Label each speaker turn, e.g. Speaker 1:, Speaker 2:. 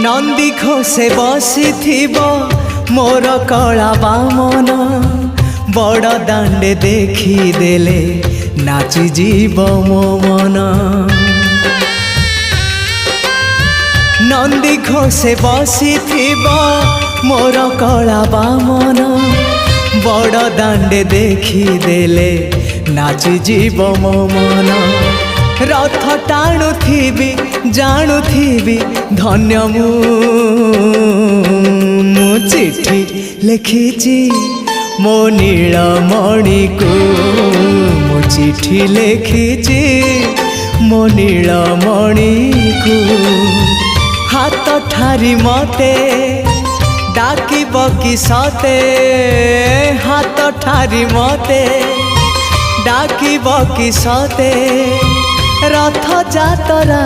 Speaker 1: नंदी घोषे बसी मोर कला बामन बड़ दांडे देखी देले नाची जीव मो मन। नंदी घोषे बसी मोर कला बामन बड़ दांडे देखी देले नाची जीव मो मन। रथ टाणुथिबी जाणुथिबी धन्य मु चिट्ठी लिखिची मो नीलमणि को मु चिट्ठी लिखिची मो नीलमणि को। हाथ ठारी मते डाकिब कि सते हाथ ठारी मते डाकिब कि सते रथ जातरा।